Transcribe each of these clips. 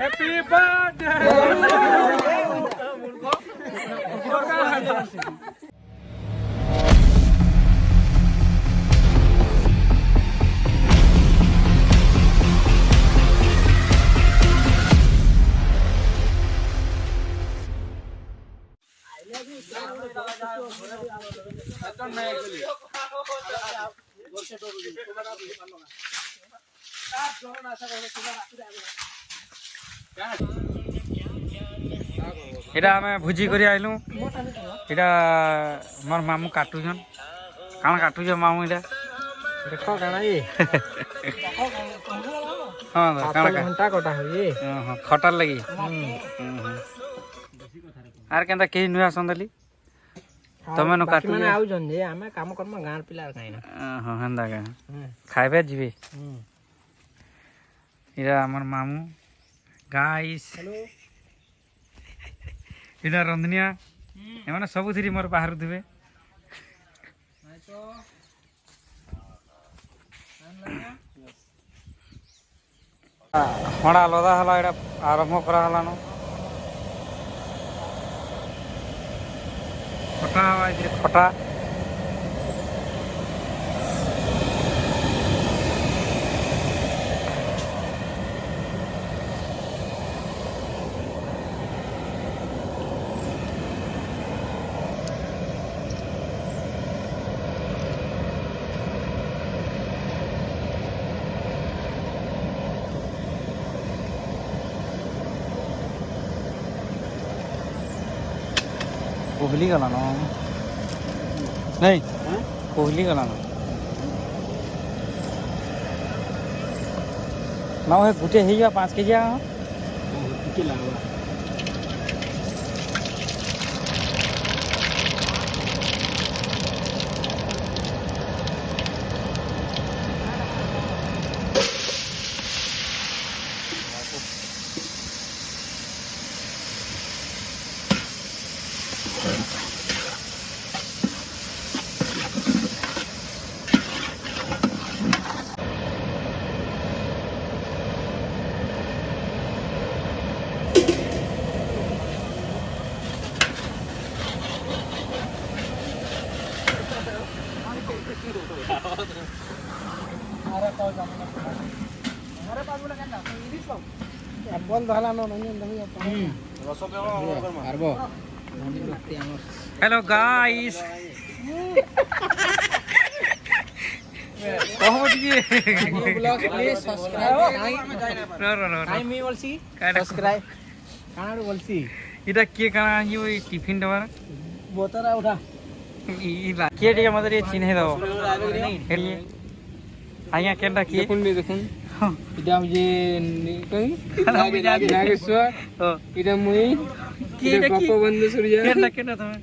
Happy birthday এটা আমি ভুজি করে আইলু এটা আমার মামু কাটুছন কাଣା কাটুছ মামু এটা দেখ কাଣା ই হ্যাঁ কাଣା ঘন্টা কটা হই খটার লাগি আর কেনতা কেହି নুয়া সন্দলি ତମେ ନ କାଟୁ ମାନେ ଆଉଛନ୍ତି ଯେ ଆମେ କାମ କରମା ଗାଁର ପିଲା କାଇଁ ନା ହଁ ହେନ୍ତା କା ଖାଇବେ ଯିବେ ଏଇଟା ଆମର ମାମୁଁ ଗାଇସ୍ ଏଇଟା ରନ୍ଧନିଆ ଏମାନେ ସବୁଥିରେ ମୋର ବାହାରୁଥିବେ ହଣା ଲଦା ହେଲା ଏଇଟା ଆରମ୍ଭ କରାହେଲାନ ଖଟା ହବା ଏଥିରେ ଖଟା कोहली गला ना नहीं कोहली गला ना वो गुटे ही 5 केजी हेलो गाइस इटा के काना यो टिफिन डबर बोतरा उठा के टिके मदर ये चिन्हे दो हेलिए आया केनटा के देखुन इटा जे कई नागेश्वर इटा मुई केटा की बंधु सूर्य केनटा केनटा तमे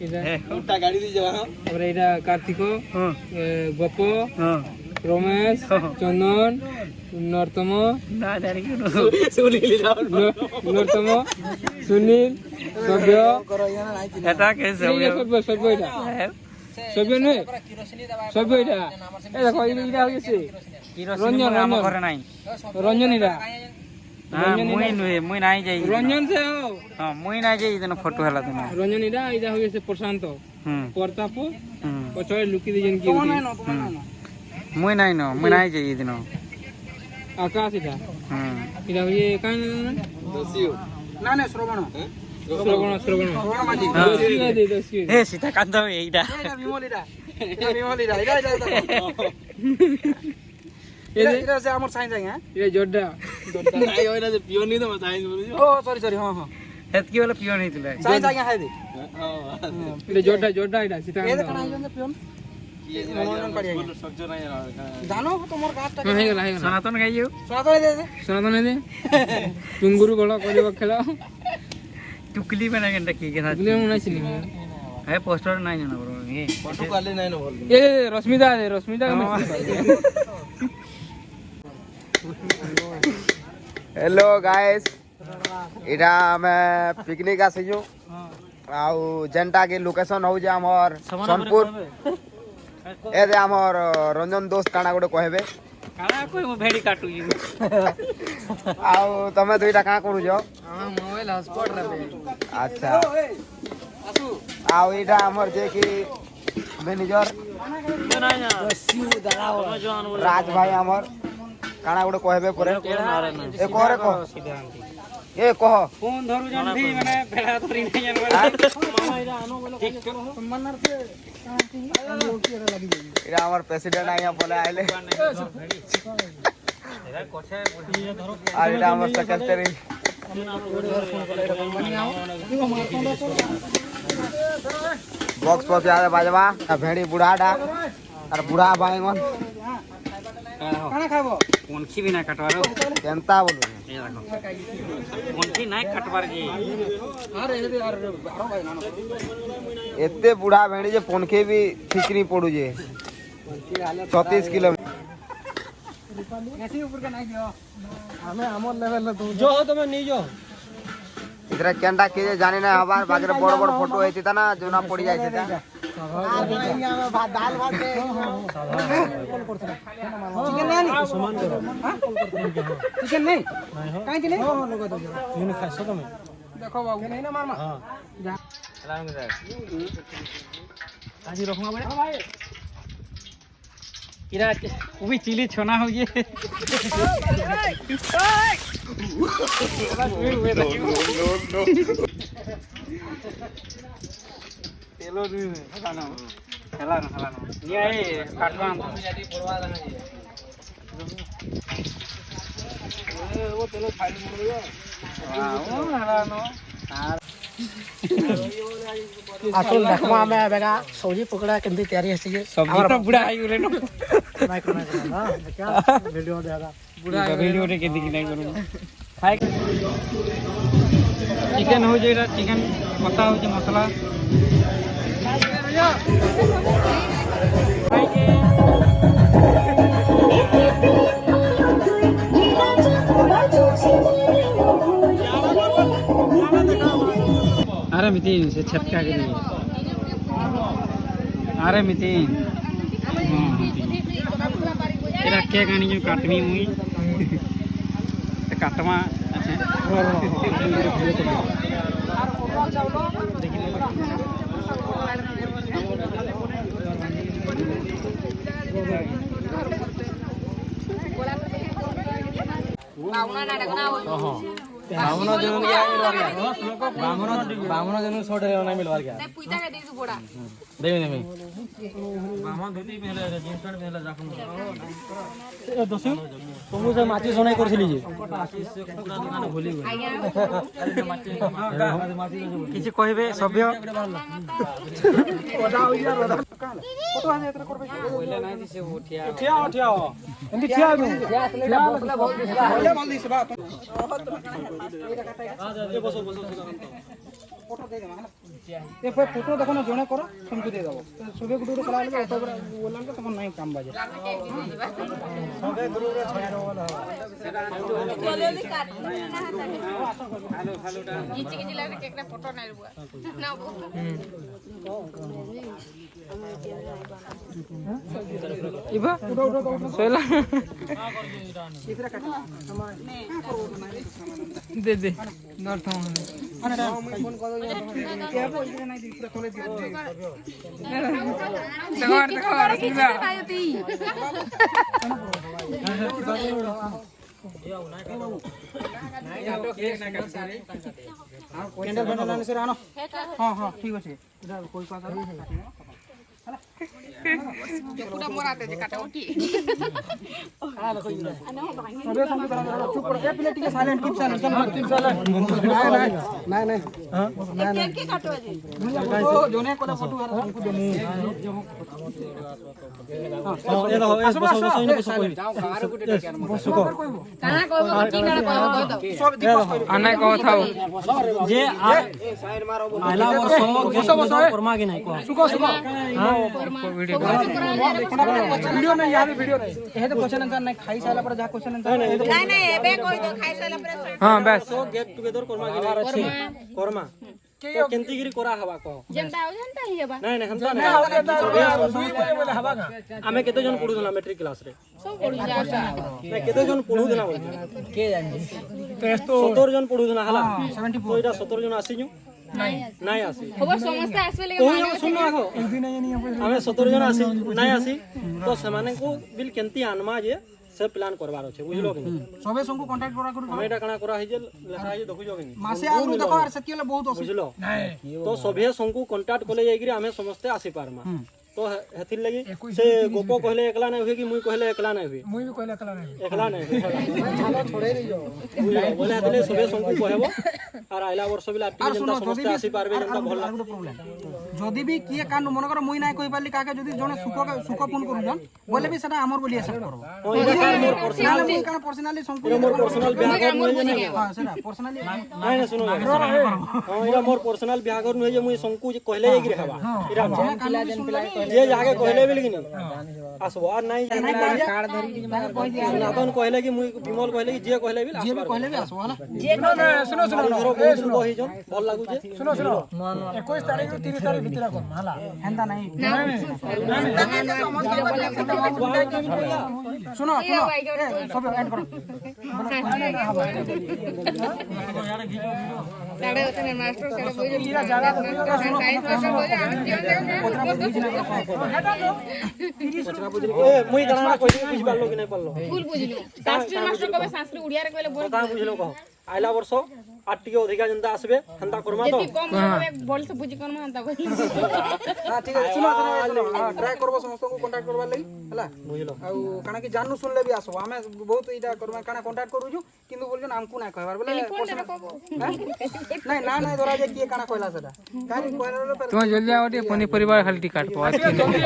इटा उल्टा गाड़ी दी जावा और इटा कार्तिको गपो रमेश चंदन नरतम ना जानी के नरतम सुनील सभ्य एटा कैसे हो सभ्य इटा सभ्य नहीं सभ्य इटा ए देखो इटा हो गेছে रंजन नाम करे नाही रंजन इटा मुई नाही जाई रंजन से हो हां मुई नाही जाई इदन फोटो हला तने रंजन इटा इटा हो गेছে प्रशांत प्रताप पछय लुकी दिजन की मुई नाही न मुई नाही जाई इदन आकाश इटा इटा ये कान दसियो ना ना श्रवण श्रवण माजी दसियो ए सीता कांदा एइटा एटा विमल इटा इटा इटा से हमर साइन जाय ये जोड्डा नाही ओइला जे पियोन नहीं तो साइन बोलु ओ सॉरी हां हां एतकी वाला पियोन हितले साइन जाय है दे इटा जोड्डा इटा सीता ए कना आइजन पियोन मनोरंजन पड़ी सब्जो नहीं जानो तोमर गाटा हे गेला सनातन गाइयो सनातन दे टुंगुरु गळा करबा खेला टुकली बना केनटा की के साथ टुकली मुना छिनी है पोस्टर नाही न ब्रो ये फोटो काले नहीं न बोल ए रश्मिता हेलो गाइस इटा मैं पिकनिक आसीजु आउ जेनटा के लोकेशन हो जे हमर सोनपुर ए दे हमर रंजन दोस्त काना गोटे कहबे काना कोई मो भेड़ी काटू ଆଉ ତମେ ଦୁଇଟା କାଁ କରୁଛ? ମୋବାଇଲ ହଟସ୍ପଟ ରେ ଆଚ୍ଛା ଆଉ ଏଇଟା ଆମର ଯେ କି ମ୍ୟାନେଜର ରାଜ ଭାଇ ଆମର କାଣା ଗୋଟେ କହିବେ ପରେ ଏ କହରେ କହ ଏ କହ ଫୋନ ଧରୁଛନ୍ତି ମାନେ ବେଳା ଧରି ନାହିଁ ଏଇଟା ଆମର ପ୍ରେସିଡେଣ୍ଟ ଆଜ୍ଞା ବୋଲେ ଆଇଲେ আর এটা আমার সেক্রেটারি বক্স পপ যাবে বাজবা ভেড়ি বুড়াটা আর বুড়া বাইগন কানা খাবো পনখি বি না কাটবার কেনতা বলু এই দেখো পনখি নাই কাটবার কি আরে এদে আর ভাই না এতে বুড়া ভেড়ি যে পনখে বি ঠিকনি পড়ুছে 36 কিলোমিটার ऐसे ऊपर का नहीं दियो हमें हमर लेवल ला जो हो तुम नहीं जो इधर केंडा के जाने ना हमार बागरे बड़ बड़ फोटो होती था ना जो ना पड़ी जाए था दाल भात चिकन नहीं समान करो चिकन नहीं काहे के नहीं हां लोग दो यूने खासो तुम देखो बाबू नहीं ना मारमा हां जा लाइन रे आज रखवा भाई इरा उबी चिली छोना हो ये तेलो नी हलानो हलानो हलानो ये आई काटवा जाती पड़वा देना ये वो तेलो फाइल मोड़ दियो हां वो हलानो आसल देखमा में बेगा सब्जी पकड़ा केंदी तैयारी हसी सब्जी तो बुढ़ा आई गेले नो माइक्रो ना हां क्या वीडियो देगा बुढ़ा वीडियो रे केंदी की नहीं करू खाए चिकन हो जेरा चिकन पता हो जे मसाला खाए के अरे मितिन से छटका के लिए अरे मितिन तेरा क्या गानी जो काटनी मुई काटवा बामनो जन के बामनो जन छोड़ रे ना मिलवार क्या पुइता के दे दू बोड़ा दे में बामन धोती पहले जींस पैंट पहले जाखुन ए दसु तुमु से माची सोनाई करथिली जे दुकान भूली गई किछि कहबे सभ्य कोदा होइया रोदा फोटो आने एतर करबे बोले नहीं दिसे उठिया उठिया उठिया एंदी ठिया नु ठिया बसला बहुत दिसला बोले बोल दिस बात ए बसो बसो फोटो दे दे ए फोटो देखो ना जणे करो तुमको दे देबो सुबह गुडू रे कला ले ऑटो पर बोलन के तमन नहीं काम बाजे सुबह गुडू रे छाया वाला जल्दी काट हेलो हेलोटा किछि किछि लागे केकरा फोटो नै रुआ ना इबा सोला इतरा काट दे दे नॉट होम अरे फोन कर दो क्या बोल रे नहीं पूरा तोले दियो देखो किछि पायती कैंडल फैंडल आने से आनो हां हां ठीक अछि कोई पास पूरा मोराते जे काटा उठी सबे संग चुप कर ए प्लेट के साइलेंट कीप साइलेंट नहीं नहीं हां केन के काटो जे जोने कोला फोटो हमको देमु हां ए लो बस बस इने बस कोई बस को काना कहबो की काना कहबो कह दो सब दिक्कत आने को थाओ जे आला बस बस परमा के नहीं को सुको सुको हां वीडियो नहीं यार वीडियो नहीं ए तो क्वेश्चन आंसर नहीं खाई साला पर जा क्वेश्चन आंसर नहीं नहीं एबे कोई तो खाइ साला पर हां बस गेट टुगेदर करमा के नहीं अछि करमा तो केंती गिरी करा हवा कह ଯେନ୍ତା ଆଉ ଯେନ୍ତା ହି ହେବା ନାଇଁ ନାଇଁ ହେନ୍ତା ନାଇଁ ଆମେ କେତେ ଜଣ ପଢୁଥିଲା ମେଟ୍ରିକ କ୍ଲାସ ରେ ସବୁ ପଡୁଛି ଆଶା ନାଇଁ କେତେ ଜଣ ପଢୁଥିଲା ବୋଲ के जानी 17 ଜଣ ପଢୁଥିଲା ହେଲା ତ ଏଇଟା 17 ଜଣ ଆସିଛୁ ନାଇଁ ଆସି ଖବର ସମସ୍ତେ ଆସିବେ ଲାଗି କହୁଛ ଶୁଣ ଆଗ ଆମେ 17 ଜଣ ଆସି ନାଇଁ ଆସି ତ ସେମାନଙ୍କୁ ବିଲ୍ କେମିତି ଆନମା ଯେ से प्लान करवार अछि बुझलो कि सबे संग कांटेक्ट करू हम एटा कणा करा हिजे लेखा हिजे देखुजो कि मासे आगु देखो आर सकिले बहुत बुझलो तो सभे संग कांटेक्ट कोले जाई गिरी हमें समस्त आसी पारमा तो हेथिर लगी से गोपो कहले एकला नै होय कि मुई कहले एकला नै होय मुई भी कहले एकला नै छाला छोड़े दै जो बुझलो बोले हेतले सभे संग कहबो आर आइला वर्ष बिला आटी जनता समस्त आसी पारबे जनता भल लागो प्रॉब्लम जदी भी किए कान मन कर मुई नै कहि पाली काके जदी जने सुख फोन करू जन बोले भी सेटा हमर बोली एक्सेप्ट करबो ओ इला कान मोर पर्सनल मुई कान पर्सनली संग मोर पर्सनल बिहागर नै जे नै हां सेटा पर्सनली নাই না শুনো हां इला मोर पर्सनल बिहागर नै जे मुई संकु जे कहले गिरी हवा इरा जे जाके कहले बिल कि नहीं आसबो और नहीं कार्ड धरी नादन कहले कि मुई विमल कहले कि जे कहले बिल जे भी कहले भी आसबो हला सुनो सुनो धरो कहि जन भल लागु जे सुनो 21 तारिख 30 तारिख भितर कर हला हेंदा नहीं सुनो सब ऐड करो साडे होते मास्टर साडे बोले पूरा जागा साइंस मास्टर बोले हम जीवन ए मुई गणना कहि बुझ पालो कि नहीं पालो फुल बुझिलु शास्त्री मास्टर कबे शास्त्री उड़िया रे कहले बोल का बुझलो कह आइला वर्ष आटी अधिका जनता आसबे हंता करमा तो कम कबे बोल से बुझी करमा हंता कहली हां ठीक है सुनो ट्राई करबो समस्त को कांटेक्ट करबा लई हला बुझलो आ काना कि जाननु सुनले भी आसबो हमें बहुत इटा करबा काना कांटेक्ट करू छु किंतु बोलजन हमकु ना कहबार बोले नहीं ना धरा जे किए काना कहला सेटा कानी कहला पर तुम जल्दी आओ टे पनी परिवार खाली टिकट पास जल्दी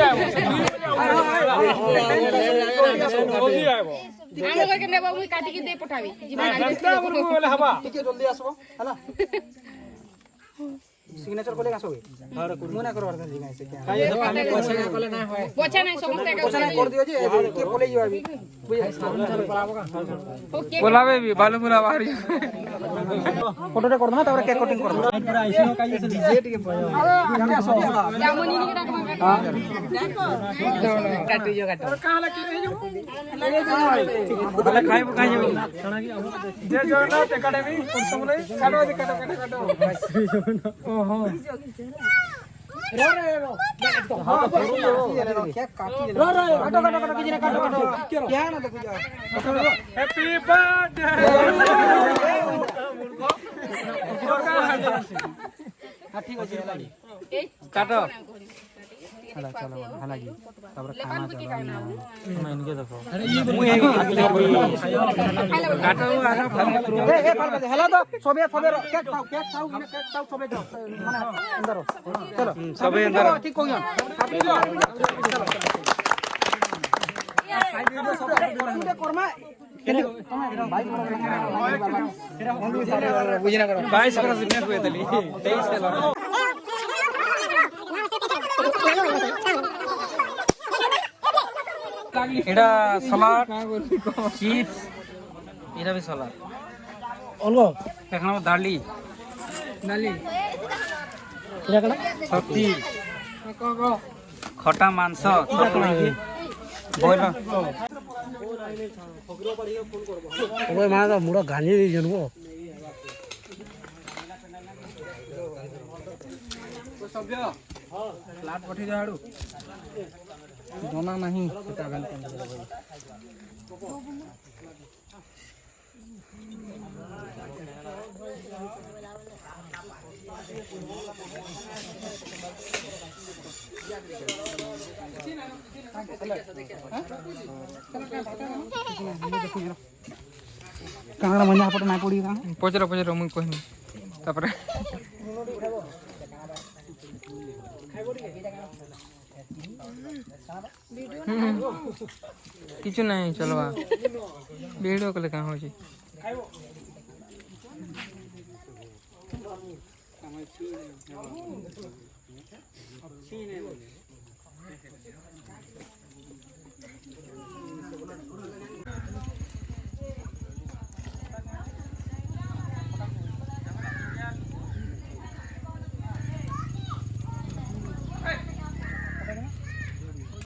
आनो के नेबा मुई काटी के दे पठावी ठीक है जल्दी आसबो हला सिग्नेचर कोले आसोगे मुना करवार दे गाइस क्या पोछा नहीं समस्त का पोछा कर दियो जे के बोले जो अभी ओके बोलावे भी बालू मुला बाहरी फोटो रे कर दना तबरे केक कटिंग कर दना पूरा आइसनो काई से डीजे टिके जामुनी के डाकमा काटी जो काटो काला की रही जो भले खाई खाई जे जो ना ते काटे भी सब ले काटो दे काटो ओहो रो हां केक काटी रो काटो किजने काटो क्या ना देखो जा हैप्पी बर्थडे हां ठीक अछि काटो हला चलो हला जी तबरे खाना चलो मैं इनके देखो काटो आना ए पाल दे हला तो सबे केक खाओ सबे जाओ माने अंदर चलो सबे अंदर ठीक हो गया करमा बुझना करो 22 बरस में हुए तली 23 से एडा सलाद चिप्स एडा भी सलाद अलगो देखना दाली नाली सब्जी खटा मांस बोला ओए मां तो मुड़ा गाली दी जनबो तो सभ्य हां फ्लैट पठी जाडू दोना नहीं पता गलत कहाँ मंजा पट ना पड़ी कहाँ पचर मुई कहनी तापर किछु नहीं चलवा वीडियो कले कहाँ हो जी